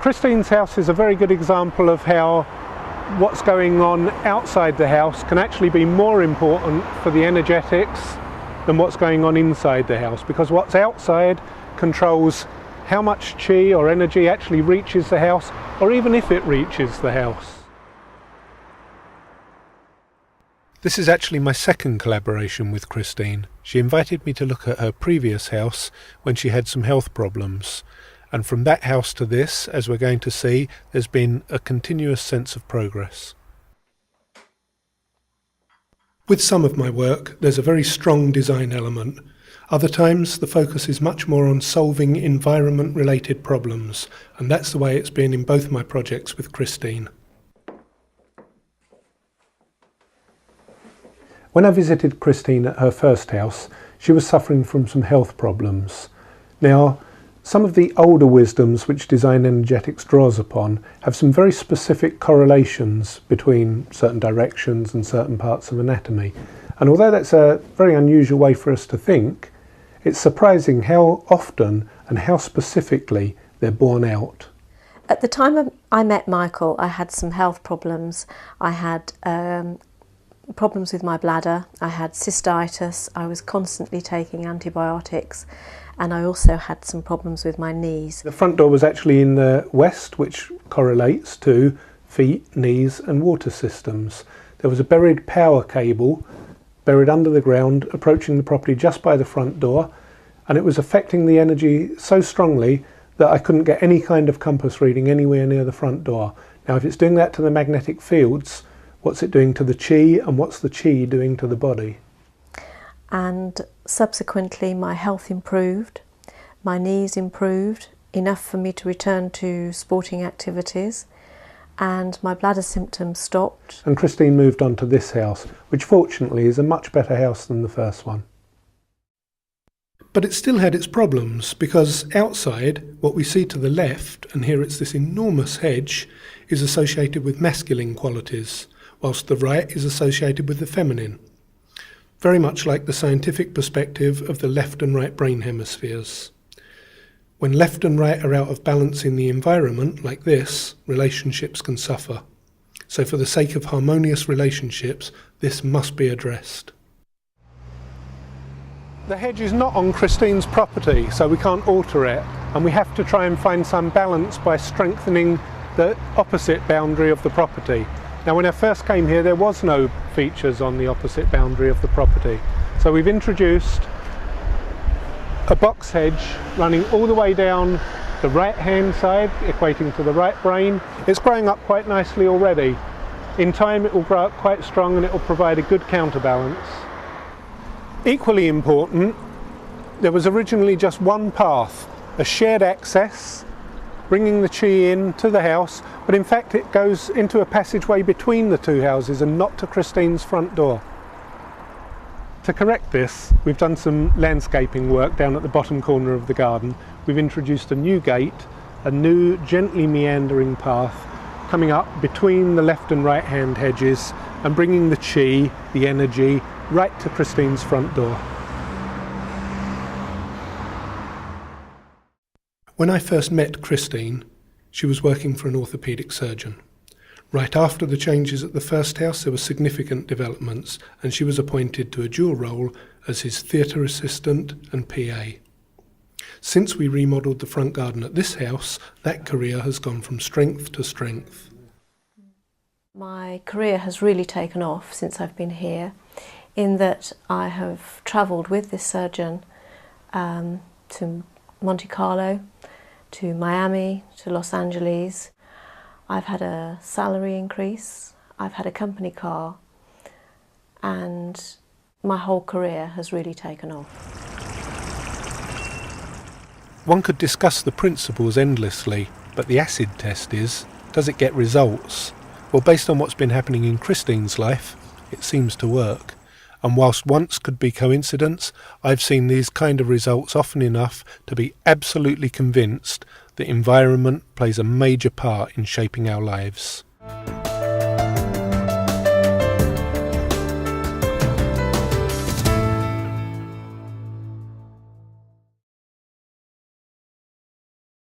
Christine's house is a very good example of how what's going on outside the house can actually be more important for the energetics than what's going on inside the house, because what's outside controls how much chi or energy actually reaches the house, or even if it reaches the house. This is actually my second collaboration with Christine. She invited me to look at her previous house when she had some health problems. And from that house to this, as we're going to see, there's been a continuous sense of progress. With some of my work, there's a very strong design element. Other times, the focus is much more on solving environment-related problems, and that's the way it's been in both my projects with Christine. When I visited Christine at her first house, she was suffering from some health problems. Now, some of the older wisdoms which design energetics draws upon have some very specific correlations between certain directions and certain parts of anatomy. And although that's a very unusual way for us to think, it's surprising how often and how specifically they're borne out. At the time I met Michael, I had some health problems. I had problems with my bladder, I had cystitis, I was constantly taking antibiotics, and I also had some problems with my knees. The front door was actually in the west, which correlates to feet, knees and water systems. There was a buried power cable buried under the ground approaching the property just by the front door, and it was affecting the energy so strongly that I couldn't get any kind of compass reading anywhere near the front door. Now if it's doing that to the magnetic fields, what's it doing to the chi, and what's the chi doing to the body? And subsequently my health improved, my knees improved enough for me to return to sporting activities, and my bladder symptoms stopped. And Christine moved on to this house, which fortunately is a much better house than the first one. But it still had its problems, because outside, what we see to the left, and here it's this enormous hedge, is associated with masculine qualities, whilst the right is associated with the feminine. Very much like the scientific perspective of the left and right brain hemispheres. When left and right are out of balance in the environment, like this, relationships can suffer. So for the sake of harmonious relationships, this must be addressed. The hedge is not on Christine's property, so we can't alter it, and we have to try and find some balance by strengthening the opposite boundary of the property. Now when I first came here there was no features on the opposite boundary of the property, so we've introduced a box hedge running all the way down the right hand side, equating to the right brain. It's growing up quite nicely already. In time it will grow up quite strong and it will provide a good counterbalance. Equally important, there was originally just one path, a shared access, bringing the chi in to the house, but in fact it goes into a passageway between the two houses and not to Christine's front door. To correct this, we've done some landscaping work down at the bottom corner of the garden. We've introduced a new gate, a new gently meandering path coming up between the left and right hand hedges and bringing the chi, the energy, right to Christine's front door. When I first met Christine, she was working for an orthopaedic surgeon. Right after the changes at the first house, there were significant developments, and she was appointed to a dual role as his theatre assistant and PA. Since we remodelled the front garden at this house, that career has gone from strength to strength. My career has really taken off since I've been here, in that I have travelled with this surgeon to Monte Carlo, to Miami, to Los Angeles. I've had a salary increase, I've had a company car, and my whole career has really taken off. One could discuss the principles endlessly, but the acid test is, does it get results? Well, based on what's been happening in Christine's life, it seems to work. And whilst once could be coincidence, I've seen these kind of results often enough to be absolutely convinced that environment plays a major part in shaping our lives.